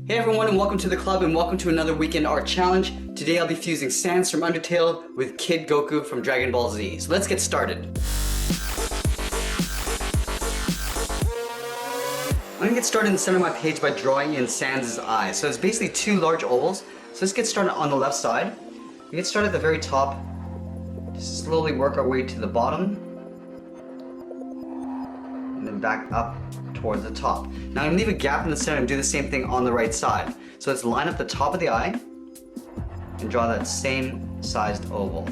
Hey everyone, and welcome to the club and welcome to another weekend art challenge. Today I'll be fusing Strands from Untitled with Kid Goku from Dragon Ball Z. So let's get started. I'm gonna get started in the center of my page by drawing in Strands' eyes. So it's basically two large ovals. So let's get started on the left side. We get started at the very top. Just slowly work our way to the bottom. And then back up towards the top. Now I'm gonna leave a gap in the center and do the same thing on the right side. So let's line up the top of the eye and draw that same sized oval.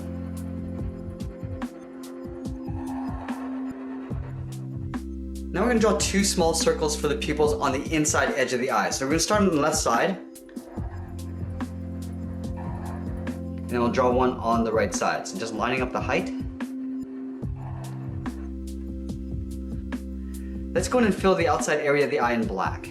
Now we're gonna draw two small circles for the pupils on the inside edge of the eye. So we're gonna start on the left side, and then we'll draw one on the right side. So just lining up the height. Let's go in and fill the outside area of the eye in black.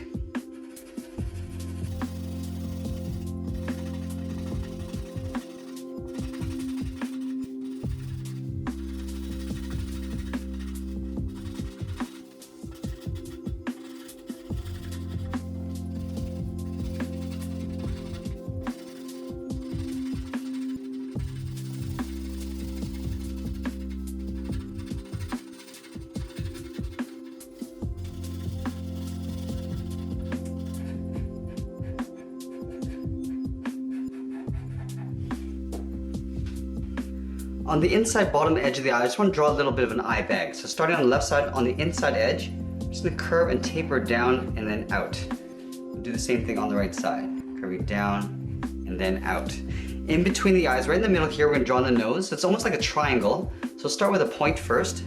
On the inside bottom edge of the eye, I just want to draw a little bit of an eye bag. So starting on the left side, on the inside edge, I'm just going to curve and taper down and then out. We'll do the same thing on the right side, curving down and then out. In between the eyes, right in the middle here, we're going to draw the nose. So it's almost like a triangle. So start with a point first.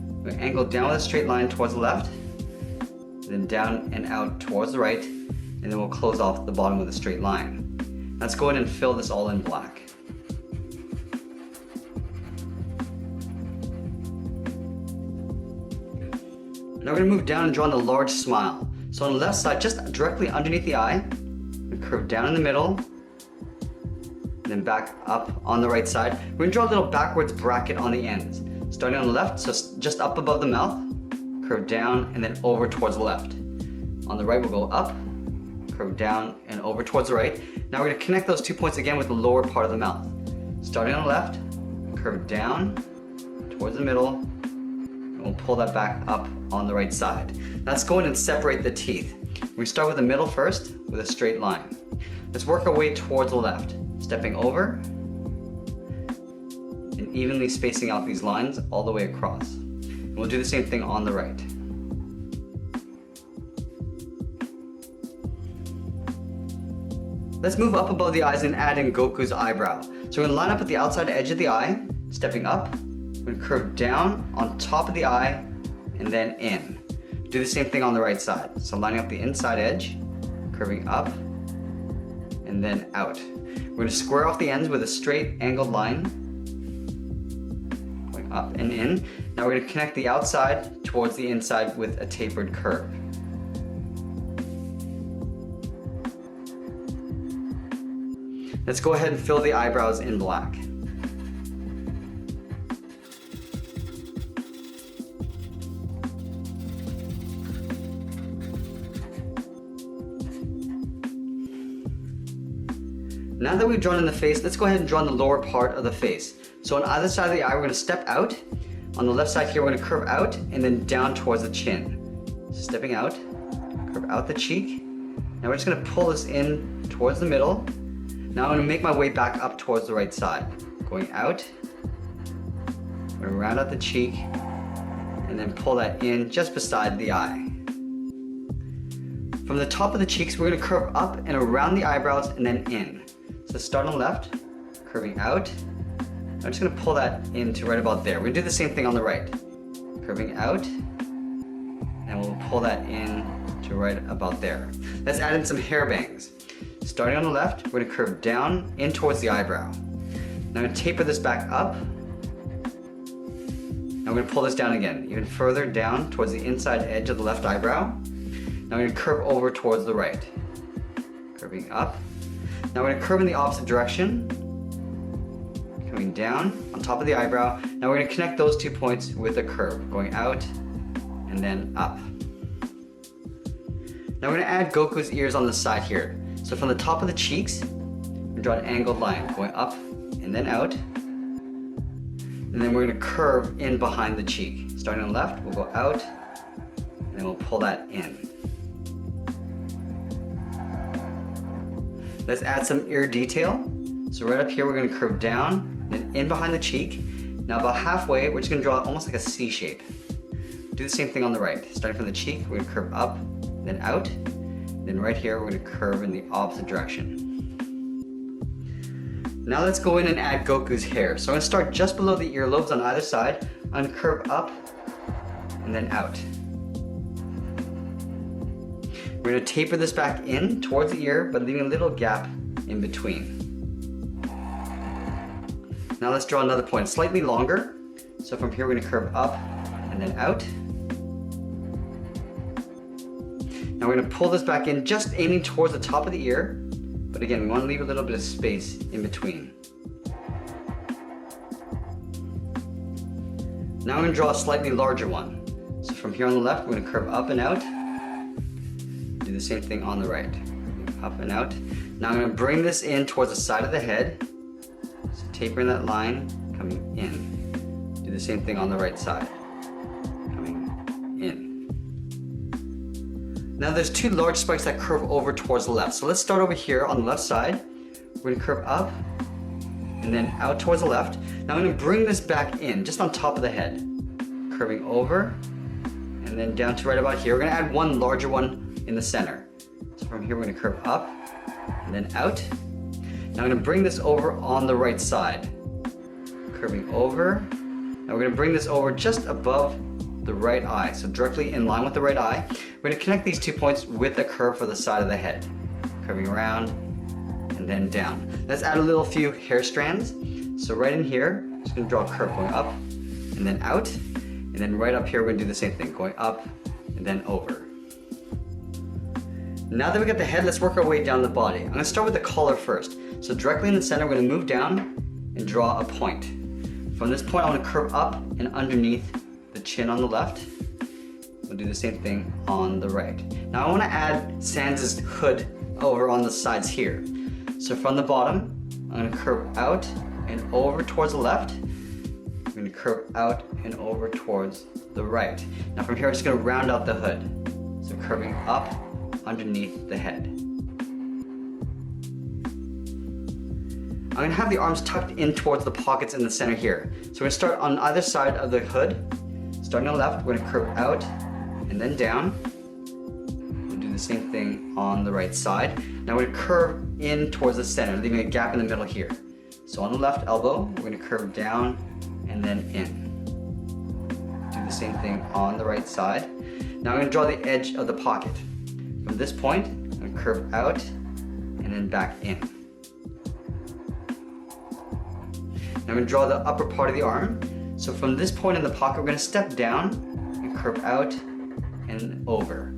We're going to angle down with a straight line towards the left, then down and out towards the right, and then we'll close off the bottom with a straight line. Let's go ahead and fill this all in black. Now we're going to move down and draw in the large smile. So on the left side, just directly underneath the eye, we curve down in the middle, and then back up on the right side. We're going to draw a little backwards bracket on the ends. Starting on the left, so just up above the mouth, curve down and then over towards the left. On the right, we'll go up, curve down and over towards the right. Now we're going to connect those 2 points again with the lower part of the mouth. Starting on the left, curve down towards the middle, and we'll pull that back up on the right side. Now let's go in and separate the teeth. We start with the middle first with a straight line. Let's work our way towards the left, stepping over and evenly spacing out these lines all the way across. And we'll do the same thing on the right. Let's move up above the eyes and add in Goku's eyebrow. So we're going to line up at the outside edge of the eye, stepping up. We're going to curve down on top of the eye and then in. Do the same thing on the right side. So lining up the inside edge, curving up and then out. We're going to square off the ends with a straight angled line, going up and in. Now we're going to connect the outside towards the inside with a tapered curve. Let's go ahead and fill the eyebrows in black. Now that we've drawn in the face, let's go ahead and draw in the lower part of the face. So on either side of the eye, we're going to step out. On the left side here, we're going to curve out and then down towards the chin. So stepping out, curve out the cheek. Now we're just going to pull this in towards the middle. Now I'm going to make my way back up towards the right side. Going out, I'm going to round out the cheek and then pull that in just beside the eye. From the top of the cheeks, we're going to curve up and around the eyebrows and then in. So start on the left, curving out. I'm just going to pull that in to right about there. We're going to do the same thing on the right. Curving out, and we'll pull that in to right about there. Let's add in some hair bangs. Starting on the left, we're going to curve down in towards the eyebrow. Now I'm going to taper this back up. Now I'm going to pull this down again, even further down towards the inside edge of the left eyebrow. Now I'm going to curve over towards the right. Curving up. Now we're going to curve in the opposite direction. Coming down on top of the eyebrow. Now we're going to connect those 2 points with a curve, going out and then up. Now we're gonna add Goku's ears on the side here. So from the top of the cheeks, we draw an angled line going up and then out. And then we're gonna curve in behind the cheek. Starting on the left, we'll go out, and then we'll pull that in. Let's add some ear detail. So right up here, we're gonna curve down, then in behind the cheek. Now about halfway, we're just gonna draw almost like a C shape. Do the same thing on the right. Starting from the cheek, we're gonna curve up, then out. Then right here, we're gonna curve in the opposite direction. Now let's go in and add Goku's hair. So I'm gonna start just below the earlobes on either side. I'm gonna curve up and then out. We're gonna taper this back in towards the ear, but leaving a little gap in between. Now let's draw another point, slightly longer. So from here, we're gonna curve up and then out. Now we're gonna pull this back in, just aiming towards the top of the ear. But again, we wanna leave a little bit of space in between. Now I'm gonna draw a slightly larger one. So from here on the left, we're gonna curve up and out. Do the same thing on the right. Up and out. Now I'm gonna bring this in towards the side of the head. So tapering that line, coming in. Do the same thing on the right side. Coming in. Now there's two large spikes that curve over towards the left. So let's start over here on the left side. We're gonna curve up and then out towards the left. Now I'm gonna bring this back in, just on top of the head. Curving over and then down to right about here. We're gonna add one larger one in the center. So from here, we're gonna curve up and then out. Now I'm gonna bring this over on the right side. Curving over. Now we're gonna bring this over just above the right eye, so directly in line with the right eye. We're gonna connect these 2 points with a curve for the side of the head. Curving around and then down. Let's add a little few hair strands. So right in here, I'm just gonna draw a curve going up and then out. And then right up here, we're gonna do the same thing, going up and then over. Now that we got the head, let's work our way down the body. I'm gonna start with the collar first. So directly in the center, we're gonna move down and draw a point. From this point, I wanna curve up and underneath the chin on the left. We'll do the same thing on the right. Now I want to add Sans' hood over on the sides here. So from the bottom, I'm going to curve out and over towards the left. I'm going to curve out and over towards the right. Now from here, I'm just going to round out the hood. So curving up underneath the head. I'm going to have the arms tucked in towards the pockets in the center here. So we're going to start on either side of the hood. Starting on the left, we're going to curve out and then down. We'll do the same thing on the right side. Now we're going to curve in towards the center, leaving a gap in the middle here. So on the left elbow, we're going to curve down and then in. Do the same thing on the right side. Now I'm going to draw the edge of the pocket. From this point, I'm going to curve out and then back in. Now I'm going to draw the upper part of the arm. So from this point in the pocket, we're going to step down and curve out and over.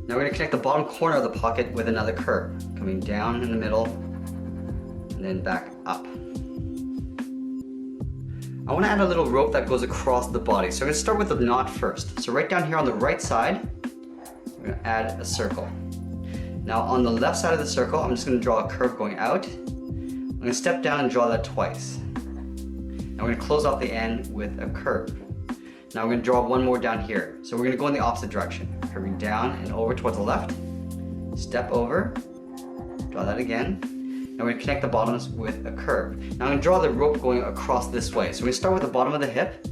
Now we're going to connect the bottom corner of the pocket with another curve, coming down in the middle and then back up. I want to add a little rope that goes across the body. So I'm going to start with the knot first. So right down here on the right side, we're going to add a circle. Now on the left side of the circle, I'm just going to draw a curve going out. I'm going to step down and draw that twice. Now we're going to close off the end with a curve. Now we're going to draw one more down here. So we're going to go in the opposite direction, curving down and over towards the left. Step over, draw that again. Now we're going to connect the bottoms with a curve. Now I'm going to draw the rope going across this way. So we're going to start with the bottom of the hip,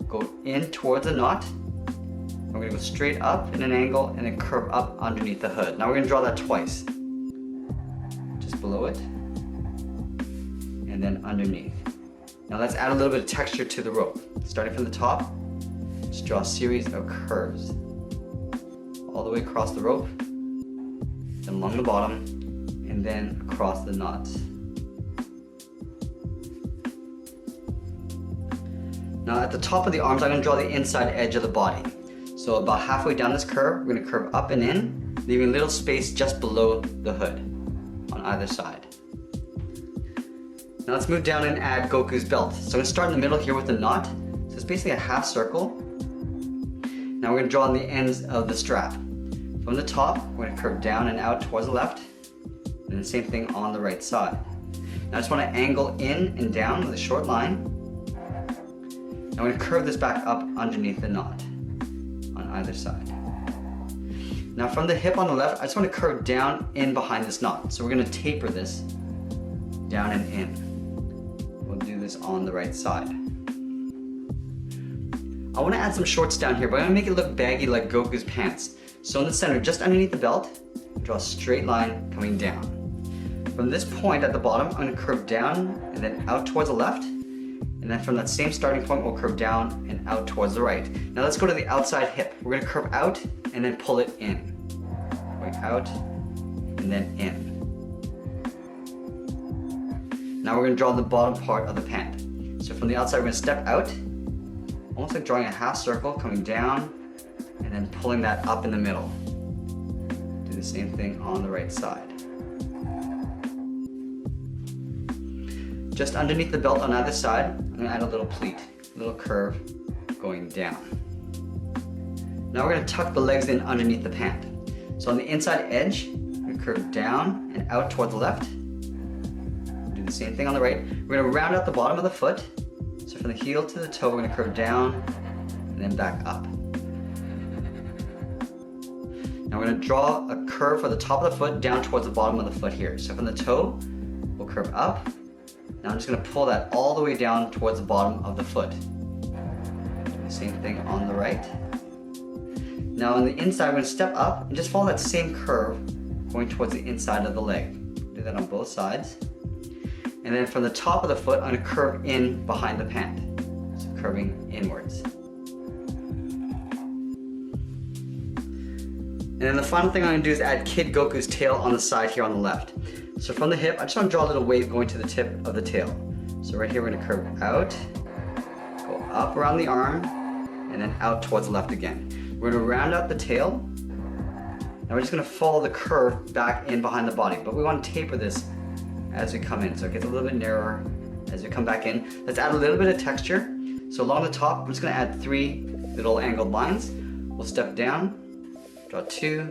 go in towards the knot. We're going to go straight up in an angle and then curve up underneath the hood. Now we're going to draw that twice. Just below it. And then underneath. Now let's add a little bit of texture to the rope. Starting from the top, just draw a series of curves all the way across the rope, then along the bottom, and then across the knots. Now at the top of the arms, I'm going to draw the inside edge of the body. So about halfway down this curve, we're going to curve up and in, leaving a little space just below the hood on either side. Now let's move down and add Goku's belt. So I'm going to start in the middle here with the knot. So it's basically a half circle. Now we're going to draw on the ends of the strap. From the top, we're going to curve down and out towards the left, and the same thing on the right side. Now I just want to angle in and down with a short line. Now I'm going to curve this back up underneath the knot on either side. Now from the hip on the left, I just want to curve down in behind this knot. So we're going to taper this down and in. We'll do this on the right side. I want to add some shorts down here, but I'm going to make it look baggy like Goku's pants. So in the center, just underneath the belt, draw a straight line coming down. From this point at the bottom, I'm going to curve down and then out towards the left. And then from that same starting point, we'll curve down and out towards the right. Now let's go to the outside hip. We're going to curve out and then pull it in. Going out and then in. Now we're going to draw the bottom part of the pant. So from the outside, we're going to step out, almost like drawing a half circle, coming down, and then pulling that up in the middle. Do the same thing on the right side. Just underneath the belt on either side, I'm going to add a little pleat, a little curve going down. Now we're going to tuck the legs in underneath the pant. So on the inside edge, we're going to curve down and out toward the left. Do the same thing on the right. We're going to round out the bottom of the foot. So from the heel to the toe, we're going to curve down and then back up. Now we're going to draw a curve for the top of the foot down towards the bottom of the foot here. So from the toe, we'll curve up. Now I'm just going to pull that all the way down towards the bottom of the foot. Do the same thing on the right. Now on the inside, we're going to step up and just follow that same curve going towards the inside of the leg. Do that on both sides. And then from the top of the foot, I'm going to curve in behind the pant. So curving inwards. And then the final thing I'm going to do is add Kid Goku's tail on the side here on the left. So from the hip, I just want to draw a little wave going to the tip of the tail. So right here, we're going to curve out, go up around the arm, and then out towards the left again. We're going to round out the tail. Now we're just going to follow the curve back in behind the body, but we want to taper this as we come in. So it gets a little bit narrower as we come back in. Let's add a little bit of texture. So along the top, I'm just going to add 3 little angled lines. We'll step down, draw 2.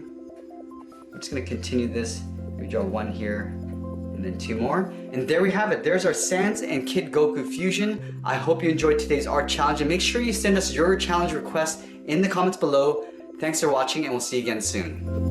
I'm just going to continue this. We draw 1 here, and then 2 more. And there we have it. There's our Sans and Kid Goku fusion. I hope you enjoyed today's art challenge, and make sure you send us your challenge request in the comments below. Thanks for watching, and we'll see you again soon.